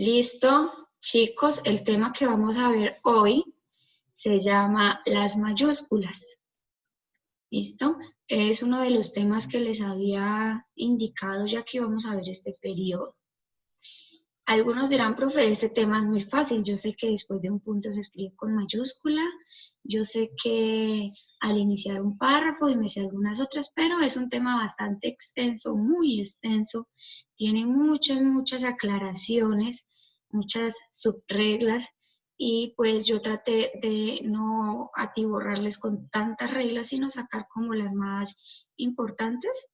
Listo, chicos, el tema que vamos a ver hoy se llama las mayúsculas. ¿Listo? Es uno de los temas que les había indicado ya que vamos a ver este periodo. Algunos dirán, profe, este tema es muy fácil. Yo sé que después de un punto se escribe con mayúscula. Yo sé que al iniciar un párrafo y me sé algunas otras, pero es un tema bastante extenso, muy extenso. Tiene muchas aclaraciones, muchas subreglas. Y pues yo traté de no atiborrarles con tantas reglas, sino sacar como las más importantes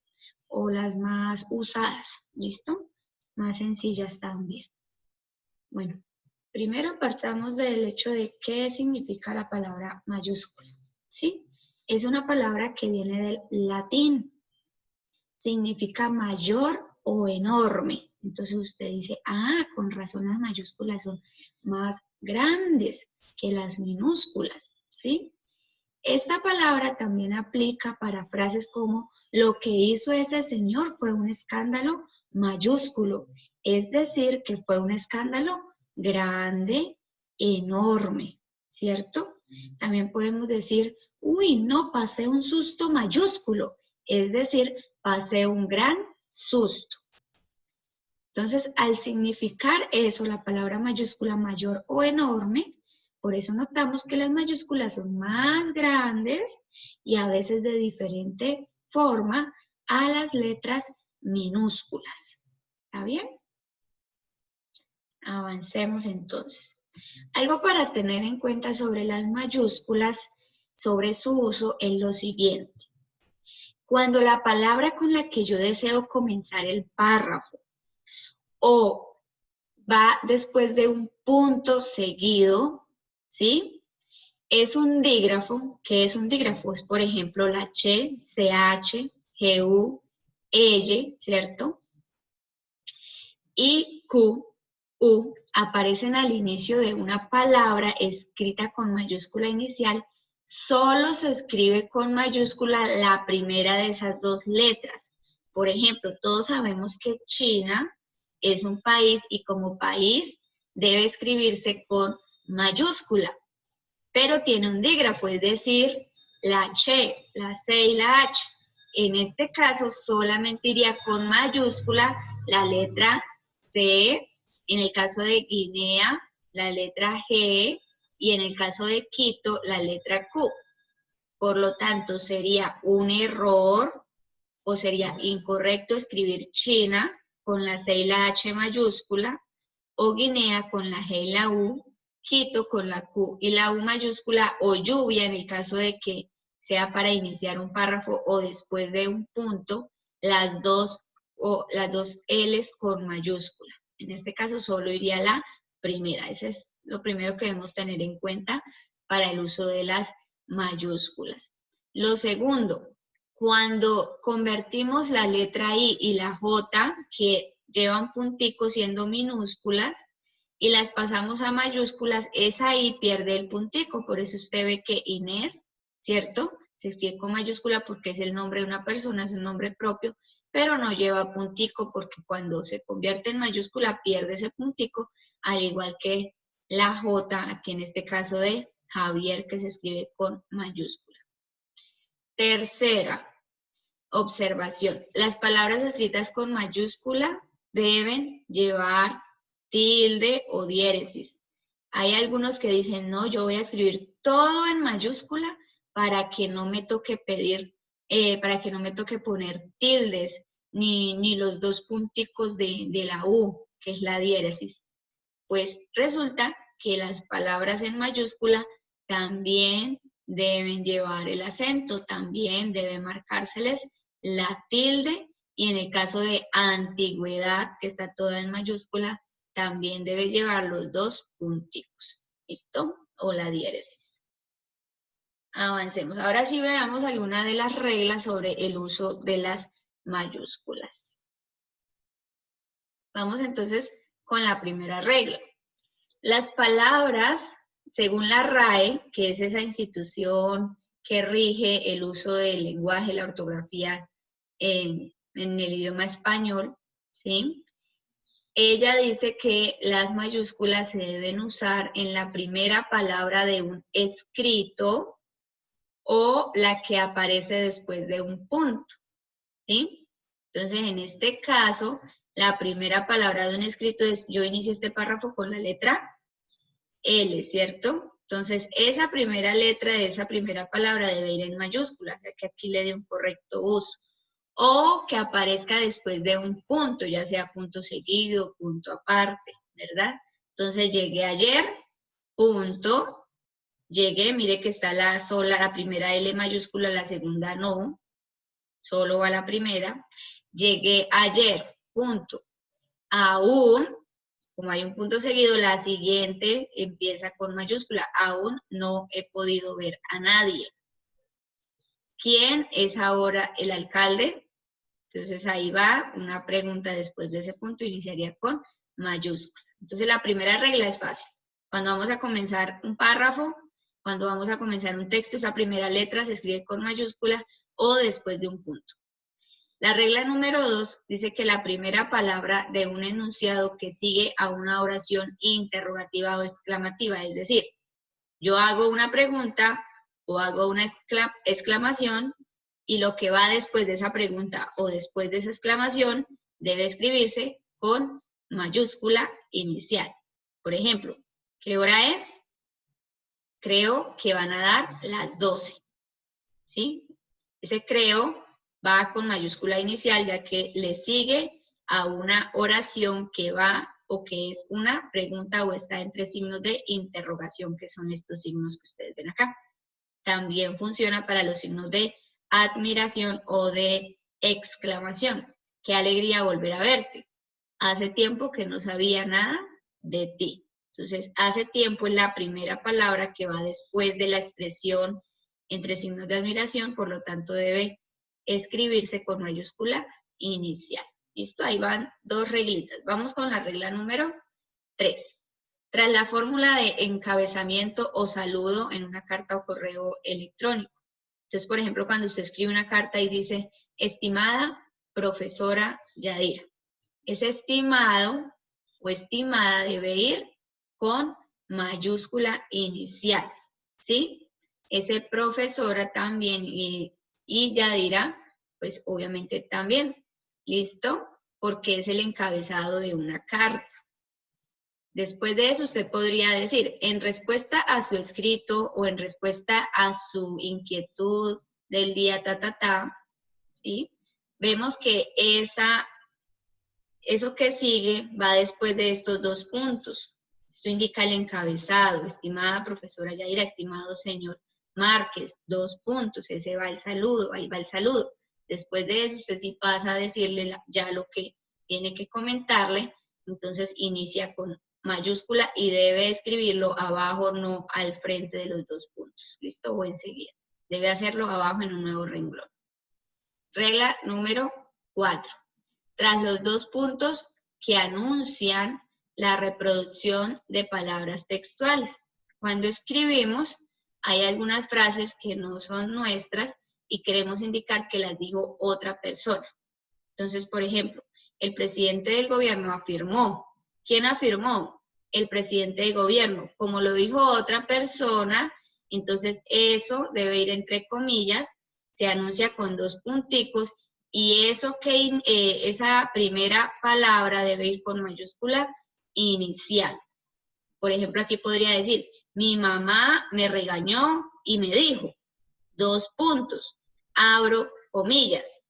o las más usadas. ¿Listo? Más sencillas también. Bueno, primero partamos del hecho de qué significa la palabra mayúscula, ¿sí? Es una palabra que viene del latín, significa mayor o enorme. Entonces usted dice, con razón las mayúsculas son más grandes que las minúsculas, ¿sí? Esta palabra también aplica para frases como lo que hizo ese señor fue un escándalo mayúsculo, es decir, que fue un escándalo grande, enorme, ¿cierto? También podemos decir, uy, no, pasé un susto mayúsculo, es decir, pasé un gran susto. Entonces, al significar eso, la palabra mayúscula mayor o enorme, por eso notamos que las mayúsculas son más grandes y a veces de diferente forma a las letras minúsculas. ¿Está bien? Avancemos entonces. Algo para tener en cuenta sobre las mayúsculas, sobre su uso, es lo siguiente. Cuando la palabra con la que yo deseo comenzar el párrafo o va después de un punto seguido, ¿sí? Es un dígrafo. ¿Qué es un dígrafo? Es, por ejemplo, la Ch, CH, GU, EY, ¿cierto? Y Q, U, aparecen al inicio de una palabra escrita con mayúscula inicial. Solo se escribe con mayúscula la primera de esas dos letras. Por ejemplo, todos sabemos que China es un país y como país debe escribirse con mayúscula, pero tiene un dígrafo, es decir, la Ch, la C y la H. En este caso solamente iría con mayúscula la letra C, en el caso de Guinea, la letra G, y en el caso de Quito, la letra Q. Por lo tanto, sería un error o sería incorrecto escribir China con la C y la H mayúscula, o Guinea con la G y la U, Quito con la Q y la U mayúscula, o lluvia en el caso de que sea para iniciar un párrafo o después de un punto, las dos L's con mayúscula. En este caso solo iría la primera. Ese es lo primero que debemos tener en cuenta para el uso de las mayúsculas. Lo segundo, cuando convertimos la letra I y la J, que llevan punticos siendo minúsculas, y las pasamos a mayúsculas, esa I pierde el puntico. Por eso usted ve que Inés, ¿cierto? Se escribe con mayúscula porque es el nombre de una persona, es un nombre propio, pero no lleva puntico porque cuando se convierte en mayúscula pierde ese puntico, al igual que la J, aquí en este caso de Javier, que se escribe con mayúscula. Tercera observación. Las palabras escritas con mayúscula deben llevar tilde o diéresis. Hay algunos que dicen, no, yo voy a escribir todo en mayúscula para que no me toque para que no me toque poner tildes, ni los dos punticos de la U, que es la diéresis. Pues resulta que las palabras en mayúscula también deben llevar el acento, también debe marcárseles la tilde, y en el caso de antigüedad, que está toda en mayúscula, también debe llevar los dos punticos, ¿listo? O la diéresis. Avancemos. Ahora sí veamos algunas de las reglas sobre el uso de las mayúsculas. Vamos entonces con la primera regla. Las palabras, según la RAE, que es esa institución que rige el uso del lenguaje, la ortografía en el idioma español, ¿sí? ella dice que las mayúsculas se deben usar en la primera palabra de un escrito o la que aparece después de un punto, ¿sí? Entonces, en este caso, la primera palabra de un escrito es, yo inicio este párrafo con la letra L, ¿cierto? Entonces, esa primera letra de esa primera palabra debe ir en mayúsculas, ya que aquí le dé un correcto uso. O que aparezca después de un punto, ya sea punto seguido, punto aparte, ¿verdad? Entonces, llegué ayer, punto, llegué, mire que está la primera L mayúscula, la segunda no, solo va la primera. Llegué ayer, punto. Aún, como hay un punto seguido, la siguiente empieza con mayúscula. Aún no he podido ver a nadie. ¿Quién es ahora el alcalde? Entonces ahí va una pregunta después de ese punto, iniciaría con mayúscula. Entonces la primera regla es fácil. Cuando vamos a comenzar un párrafo, cuando vamos a comenzar un texto, esa primera letra se escribe con mayúscula o después de un punto. La regla número 2 dice que la primera palabra de un enunciado que sigue a una oración interrogativa o exclamativa, es decir, yo hago una pregunta o hago una exclamación y lo que va después de esa pregunta o después de esa exclamación debe escribirse con mayúscula inicial. Por ejemplo, ¿qué hora es? Creo que van a dar las 12. ¿Sí? Ese creo va con mayúscula inicial ya que le sigue a una oración que va o que es una pregunta o está entre signos de interrogación, que son estos signos que ustedes ven acá. También funciona para los signos de admiración o de exclamación. Qué alegría volver a verte. Hace tiempo que no sabía nada de ti. Entonces, hace tiempo es la primera palabra que va después de la expresión entre signos de admiración, por lo tanto debe escribirse con mayúscula inicial. ¿Listo? Ahí van dos reglitas. Vamos con la regla número 3. Tras la fórmula de encabezamiento o saludo en una carta o correo electrónico. Entonces, por ejemplo, cuando usted escribe una carta y dice, estimada profesora Yadira. Ese estimado o estimada debe ir con mayúscula inicial, ¿sí? Ese profesora también y Yadira, pues obviamente también, ¿listo? Porque es el encabezado de una carta. Después de eso, usted podría decir, en respuesta a su escrito o en respuesta a su inquietud del día, ¿sí? Vemos que eso que sigue va después de estos dos puntos. Esto indica el encabezado, estimada profesora Yaira, estimado señor Márquez, 2 puntos, ese va el saludo, ahí va el saludo. Después de eso, usted sí pasa a decirle ya lo que tiene que comentarle, entonces inicia con mayúscula y debe escribirlo abajo, no al frente de los 2 puntos. ¿Listo? O enseguida. Debe hacerlo abajo en un nuevo renglón. Regla número 4. Tras los 2 puntos que anuncian la reproducción de palabras textuales. Cuando escribimos, hay algunas frases que no son nuestras y queremos indicar que las dijo otra persona. Entonces, por ejemplo, el presidente del gobierno afirmó. ¿Quién afirmó? El presidente del gobierno. Como lo dijo otra persona, entonces eso debe ir entre comillas, se anuncia con 2 punticos y eso que esa primera palabra debe ir con mayúscula inicial. Por ejemplo, aquí podría decir, mi mamá me regañó y me dijo, 2 puntos, abro comillas,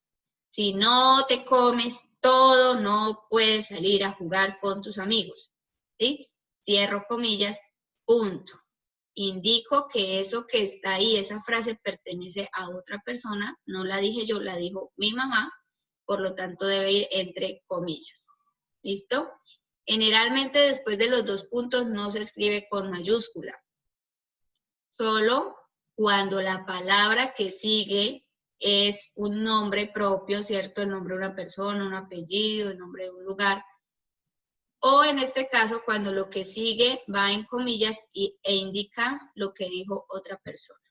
si no te comes todo, no puedes salir a jugar con tus amigos, ¿sí? Cierro comillas, punto. Indico que eso que está ahí, esa frase pertenece a otra persona, no la dije yo, la dijo mi mamá, por lo tanto debe ir entre comillas. ¿Listo? Generalmente después de los 2 puntos no se escribe con mayúscula, solo cuando la palabra que sigue es un nombre propio, ¿cierto? El nombre de una persona, un apellido, el nombre de un lugar. O en este caso, cuando lo que sigue va en comillas e indica lo que dijo otra persona.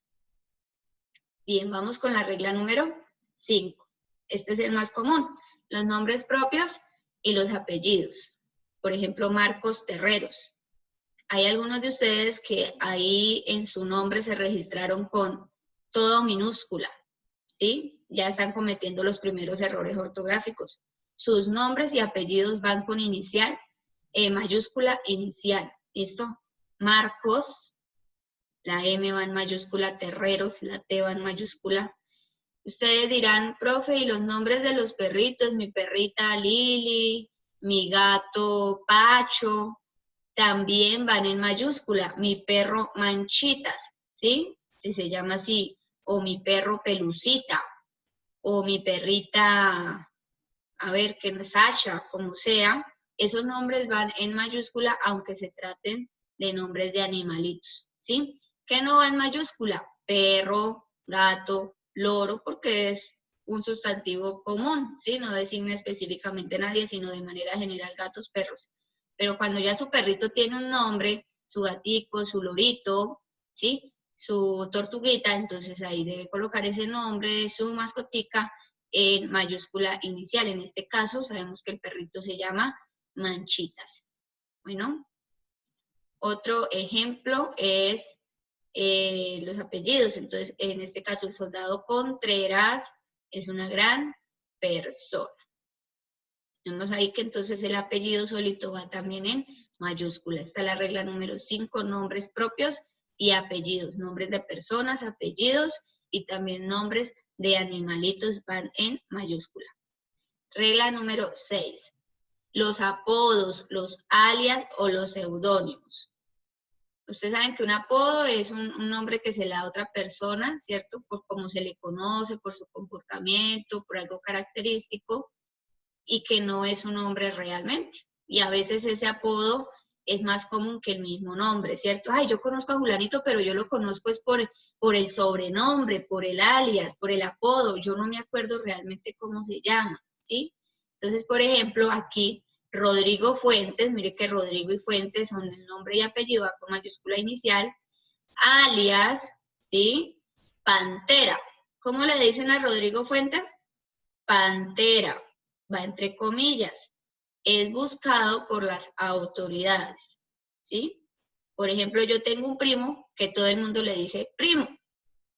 Bien, vamos con la regla número 5. Este es el más común. Los nombres propios y los apellidos. por ejemplo, Marcos Terreros. Hay algunos de ustedes que ahí en su nombre se registraron con todo minúscula, ¿sí? Ya están cometiendo los primeros errores ortográficos. Sus nombres y apellidos van con inicial, mayúscula inicial, ¿listo? Marcos, la M va en mayúscula, Terreros, la T va en mayúscula. Ustedes dirán, profe, ¿y los nombres de los perritos? Mi perrita Lili, mi gato Pacho, también van en mayúscula. Mi perro Manchitas, ¿sí? Si se llama así. O mi perro Pelucita. O mi perrita, a ver, que no es Sasha, como sea. Esos nombres van en mayúscula, aunque se traten de nombres de animalitos, ¿sí? ¿Qué no va en mayúscula? Perro, gato, loro, porque es un sustantivo común, ¿sí? No designa específicamente a nadie, sino de manera general gatos, perros. Pero cuando ya su perrito tiene un nombre, su gatico, su lorito, ¿sí? Su tortuguita, entonces ahí debe colocar ese nombre de su mascotica en mayúscula inicial. En este caso sabemos que el perrito se llama Manchitas. Bueno, otro ejemplo es los apellidos. Entonces, en este caso, el soldado Contreras es una gran persona. Vemos ahí que entonces el apellido solito va también en mayúscula. Está la regla número 5, nombres propios y apellidos. Nombres de personas, apellidos y también nombres de animalitos van en mayúscula. Regla número 6. Los apodos, los alias o los seudónimos. Ustedes saben que un apodo es un nombre que se le da a otra persona, ¿cierto? Por cómo se le conoce, por su comportamiento, por algo característico, y que no es un nombre realmente. Y a veces ese apodo es más común que el mismo nombre, ¿cierto? Ay, yo conozco a Julanito, pero yo lo conozco es por el sobrenombre, por el alias, por el apodo. Yo no me acuerdo realmente cómo se llama, ¿sí? Entonces, por ejemplo, aquí Rodrigo Fuentes, mire que Rodrigo y Fuentes son el nombre y apellido con mayúscula inicial, alias, ¿sí? Pantera. ¿Cómo le dicen a Rodrigo Fuentes? Pantera, va entre comillas, es buscado por las autoridades, ¿sí? Por ejemplo, yo tengo un primo que todo el mundo le dice primo,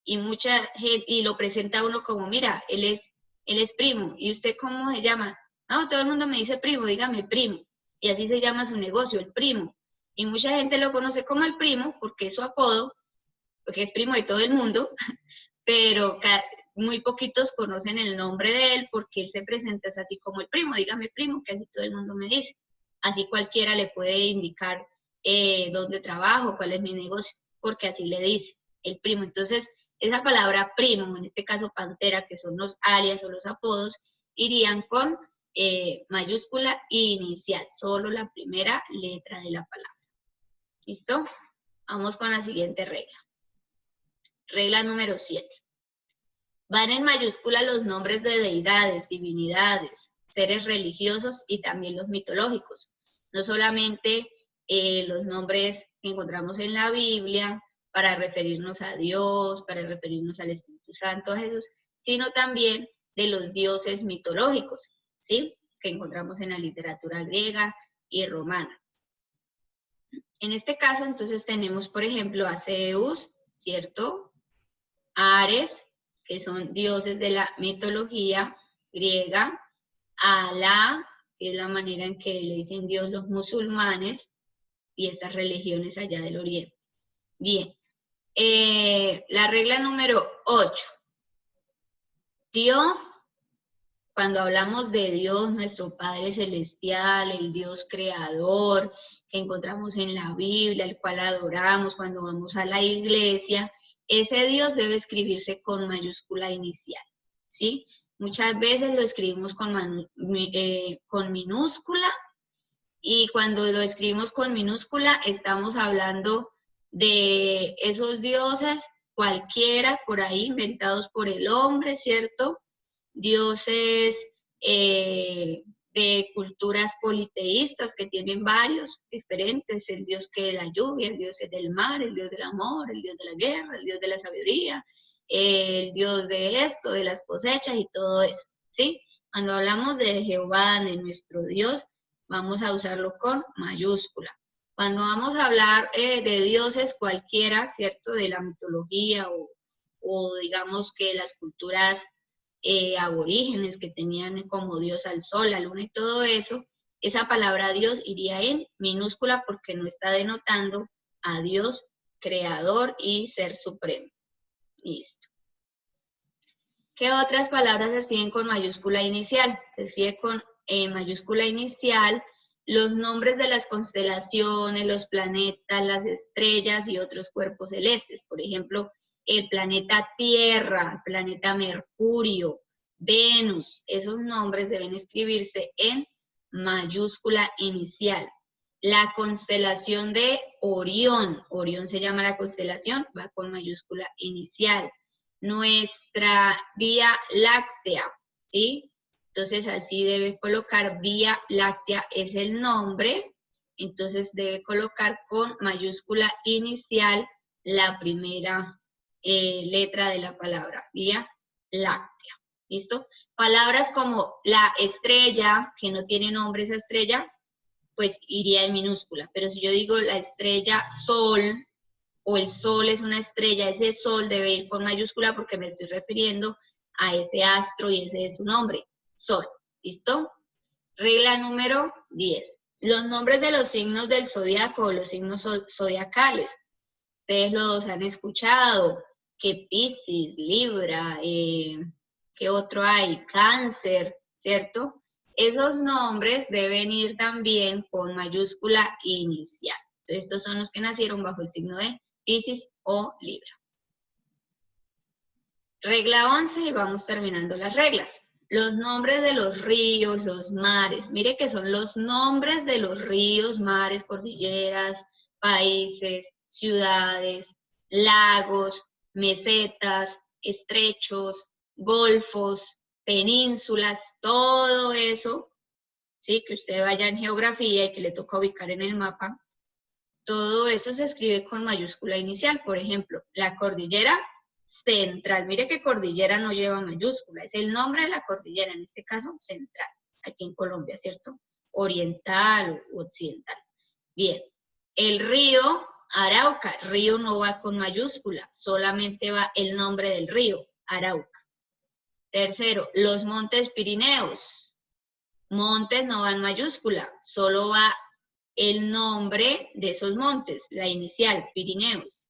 y mucha gente, y lo presenta a uno como, mira, él es primo, ¿y usted cómo se llama? No, todo el mundo me dice primo, dígame primo, y así se llama su negocio, el primo, y mucha gente lo conoce como el primo, porque es su apodo, porque es primo de todo el mundo, pero muy poquitos conocen el nombre de él porque él se presenta así como el primo, dígame primo, que así todo el mundo me dice. Así cualquiera le puede indicar dónde trabajo, cuál es mi negocio, porque así le dice el primo. Entonces, esa palabra primo, en este caso pantera, que son los alias o los apodos, irían con mayúscula inicial, solo la primera letra de la palabra. ¿Listo? Vamos con la siguiente regla. Regla número 7. Van en mayúscula los nombres de deidades, divinidades, seres religiosos y también los mitológicos. No solamente los nombres que encontramos en la Biblia para referirnos a Dios, para referirnos al Espíritu Santo, a Jesús, sino también de los dioses mitológicos, ¿sí? Que encontramos en la literatura griega y romana. En este caso, entonces, tenemos, por ejemplo, a Zeus, ¿cierto? Ares, que son dioses de la mitología griega, Alá, que es la manera en que le dicen Dios los musulmanes y estas religiones allá del oriente. Bien, la regla número 8. Dios, cuando hablamos de Dios, nuestro Padre Celestial, el Dios creador, que encontramos en la Biblia, el cual adoramos cuando vamos a la iglesia, ese Dios debe escribirse con mayúscula inicial, ¿sí? Muchas veces lo escribimos con minúscula y cuando lo escribimos con minúscula estamos hablando de esos dioses cualquiera por ahí inventados por el hombre, ¿cierto? Dioses de culturas politeístas que tienen varios diferentes, el dios que de la lluvia, el dios del mar, el dios del amor, el dios de la guerra, el dios de la sabiduría, el dios de esto, de las cosechas y todo eso, ¿sí? Cuando hablamos de Jehová, de nuestro Dios, vamos a usarlo con mayúscula. Cuando vamos a hablar de dioses cualquiera, ¿cierto? De la mitología o digamos que las culturas aborígenes que tenían como dios al sol, la luna y todo eso, esa palabra Dios iría en minúscula porque no está denotando a Dios creador y ser supremo. Listo. ¿Qué otras palabras se escriben con mayúscula inicial? Se escribe con mayúscula inicial los nombres de las constelaciones, los planetas, las estrellas y otros cuerpos celestes. Por ejemplo, el planeta Tierra, el planeta Mercurio, Venus. Esos nombres deben escribirse en mayúscula inicial. La constelación de Orión, Orión se llama la constelación, va con mayúscula inicial. Nuestra Vía Láctea, ¿sí? Entonces así debe colocar Vía Láctea, es el nombre, entonces debe colocar con mayúscula inicial la primera letra de la palabra, Vía Láctea, ¿listo? Palabras como la estrella, que no tiene nombre esa estrella, pues iría en minúscula, pero si yo digo la estrella Sol, o el sol es una estrella, ese sol debe ir con mayúscula porque me estoy refiriendo a ese astro y ese es su nombre, sol. ¿Listo? Regla número 10. Los nombres de los signos del zodiaco o los signos zodiacales. Ustedes los han escuchado, que Piscis, Libra, ¿qué otro hay? Cáncer, ¿cierto? Esos nombres deben ir también con mayúscula inicial. Entonces, estos son los que nacieron bajo el signo de Piscis o Libra. Regla 11 y vamos terminando las reglas. Los nombres de los ríos, los mares. Mire que son los nombres de los ríos, mares, cordilleras, países, ciudades, lagos, mesetas, estrechos, golfos, penínsulas, todo eso, ¿sí? Que usted vaya en geografía y que le toca ubicar en el mapa. Todo eso se escribe con mayúscula inicial. Por ejemplo, la cordillera central. Mire que cordillera no lleva mayúscula. Es el nombre de la cordillera, en este caso central, aquí en Colombia, ¿cierto? Oriental o occidental. Bien. El río Arauca. Río no va con mayúscula. Solamente va el nombre del río, Arauca. Tercero, los montes Pirineos. Montes no va en mayúscula. Solo va el nombre de esos montes, la inicial, Pirineos.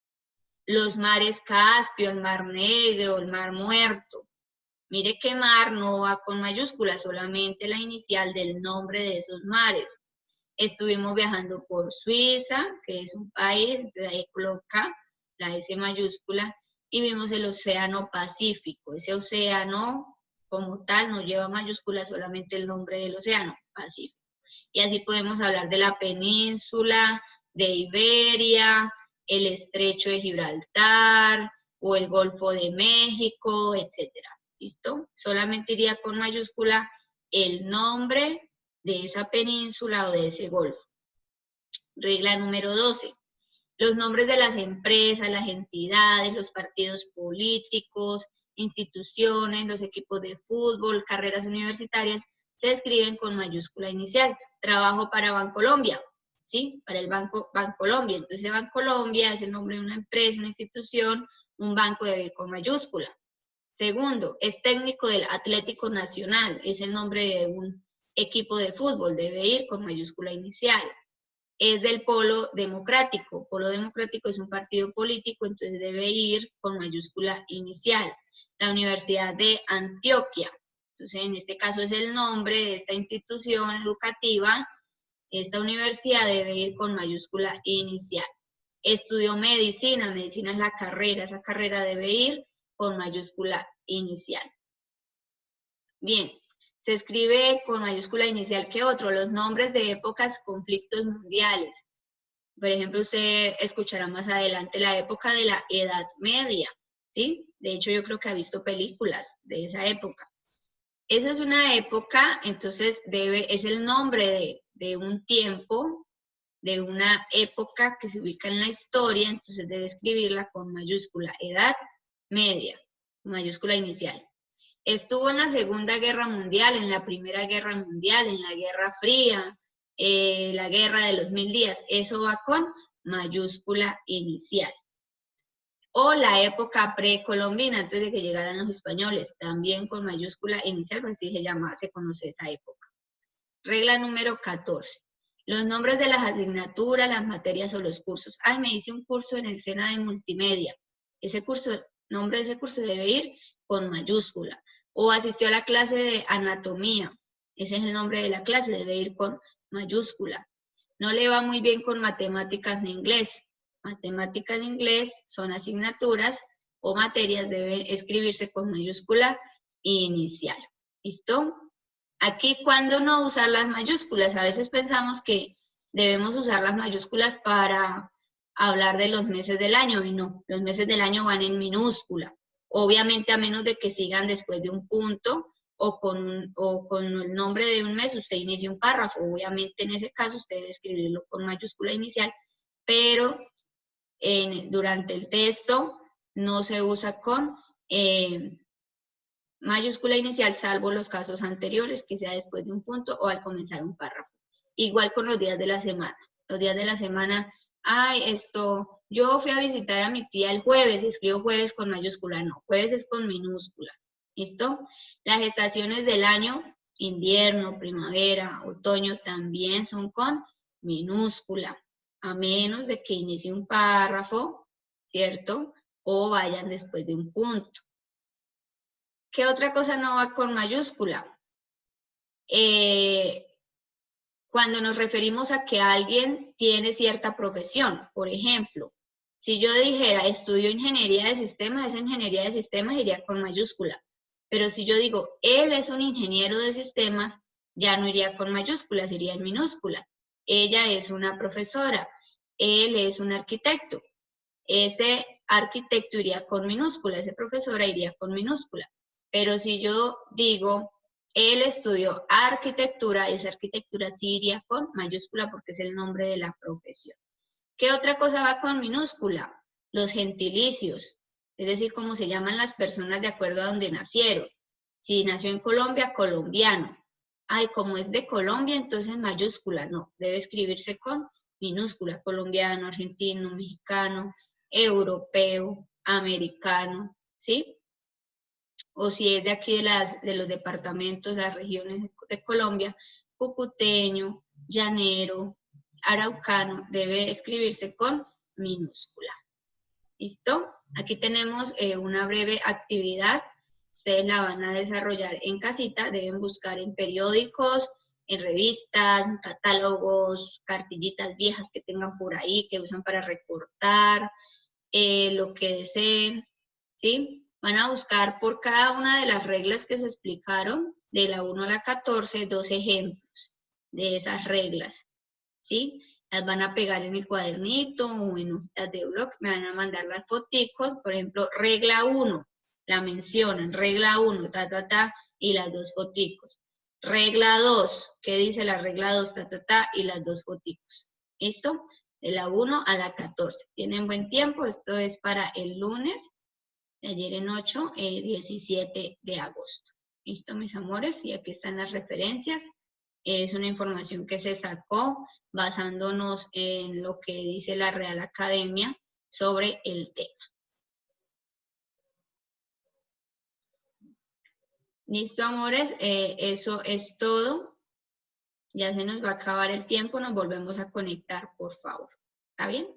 Los mares Caspio, el Mar Negro, el Mar Muerto. Mire que mar no va con mayúscula, solamente la inicial del nombre de esos mares. Estuvimos viajando por Suiza, que es un país, entonces ahí coloca la S mayúscula, y vimos el Océano Pacífico. Ese océano como tal no lleva mayúscula, solamente el nombre del océano, Pacífico. Y así podemos hablar de la península, de Iberia, el estrecho de Gibraltar, o el Golfo de México, etcétera. ¿Listo? Solamente iría con mayúscula el nombre de esa península o de ese golfo. Regla número 12. Los nombres de las empresas, las entidades, los partidos políticos, instituciones, los equipos de fútbol, carreras universitarias, se escriben con mayúscula inicial. Trabajo para Bancolombia, ¿sí? Para el Banco Bancolombia. Entonces, Bancolombia es el nombre de una empresa, una institución, un banco debe ir con mayúscula. Segundo, es técnico del Atlético Nacional, es el nombre de un equipo de fútbol, debe ir con mayúscula inicial. Es del Polo Democrático. Polo Democrático es un partido político, entonces debe ir con mayúscula inicial. La Universidad de Antioquia. Entonces, en este caso es el nombre de esta institución educativa. Esta universidad debe ir con mayúscula inicial. Estudió medicina. Medicina es la carrera. Esa carrera debe ir con mayúscula inicial. Bien. Se escribe con mayúscula inicial que otro, los nombres de épocas, conflictos mundiales. Por ejemplo, usted escuchará más adelante la época de la Edad Media, ¿sí? De hecho, yo creo que ha visto películas de esa época. Esa es una época, entonces es el nombre de un tiempo, de una época que se ubica en la historia, entonces debe escribirla con mayúscula, Edad Media, mayúscula inicial. Estuvo en la Segunda Guerra Mundial, en la Primera Guerra Mundial, en la Guerra Fría, la guerra de los 1000 días, eso va con mayúscula inicial. O la época precolombina, antes de que llegaran los españoles, también con mayúscula inicial, porque así se conoce esa época. Regla número 14. Los nombres de las asignaturas, las materias o los cursos. Ay, me hice un curso en el SENA de multimedia. Ese curso, nombre de ese curso debe ir con mayúscula. O asistió a la clase de anatomía. Ese es el nombre de la clase, debe ir con mayúscula. No le va muy bien con matemáticas ni inglés. Matemáticas en inglés son asignaturas o materias, deben escribirse con mayúscula inicial. ¿Listo? Aquí, ¿cuándo no usar las mayúsculas? A veces pensamos que debemos usar las mayúsculas para hablar de los meses del año, y no, los meses del año van en minúscula. Obviamente, a menos de que sigan después de un punto o con el nombre de un mes, usted inicia un párrafo. Obviamente, en ese caso, usted debe escribirlo con mayúscula inicial, pero durante el texto no se usa con mayúscula inicial, salvo los casos anteriores, que sea después de un punto o al comenzar un párrafo. Igual con los días de la semana. Los días de la semana, yo fui a visitar a mi tía el jueves, escribo jueves con mayúscula, no, jueves es con minúscula. ¿Listo? Las estaciones del año, invierno, primavera, otoño, también son con minúscula, a menos de que inicie un párrafo, ¿cierto? O vayan después de un punto. ¿Qué otra cosa no va con mayúscula? Cuando nos referimos a que alguien tiene cierta profesión, por ejemplo, si yo dijera estudio ingeniería de sistemas, esa ingeniería de sistemas iría con mayúscula. Pero si yo digo él es un ingeniero de sistemas, ya no iría con mayúsculas, iría en minúscula. Ella es una profesora, él es un arquitecto. Ese arquitecto iría con minúscula, ese profesora iría con minúscula. Pero si yo digo, él estudió arquitectura, esa arquitectura sí iría con mayúscula porque es el nombre de la profesión. ¿Qué otra cosa va con minúscula? Los gentilicios, es decir, cómo se llaman las personas de acuerdo a donde nacieron. Si nació en Colombia, colombiano. Ay, como es de Colombia, entonces mayúscula, no, debe escribirse con minúscula, colombiano, argentino, mexicano, europeo, americano, ¿sí? O si es de aquí de los departamentos, las regiones de Colombia, cucuteño, llanero, araucano, debe escribirse con minúscula. ¿Listo? Aquí tenemos una breve actividad. Ustedes la van a desarrollar en casita, deben buscar en periódicos, en revistas, en catálogos, cartillitas viejas que tengan por ahí, que usan para recortar, lo que deseen, ¿sí? Van a buscar por cada una de las reglas que se explicaron, de la 1 a la 14, 2 ejemplos de esas reglas, ¿sí? Las van a pegar en el cuadernito o en hojitas de blog, me van a mandar las foticos, por ejemplo, regla 1, la mencionan, regla 1, y las 2 foticos. Regla 2, ¿qué dice la regla 2, y las 2 foticos? ¿Listo? De la 1 a la 14. Tienen buen tiempo, esto es para el lunes, de ayer en 8, 17 de agosto. ¿Listo, mis amores? Y aquí están las referencias. Es una información que se sacó basándonos en lo que dice la Real Academia sobre el tema. Listo, amores, eso es todo. Ya se nos va a acabar el tiempo, nos volvemos a conectar, por favor. ¿Está bien?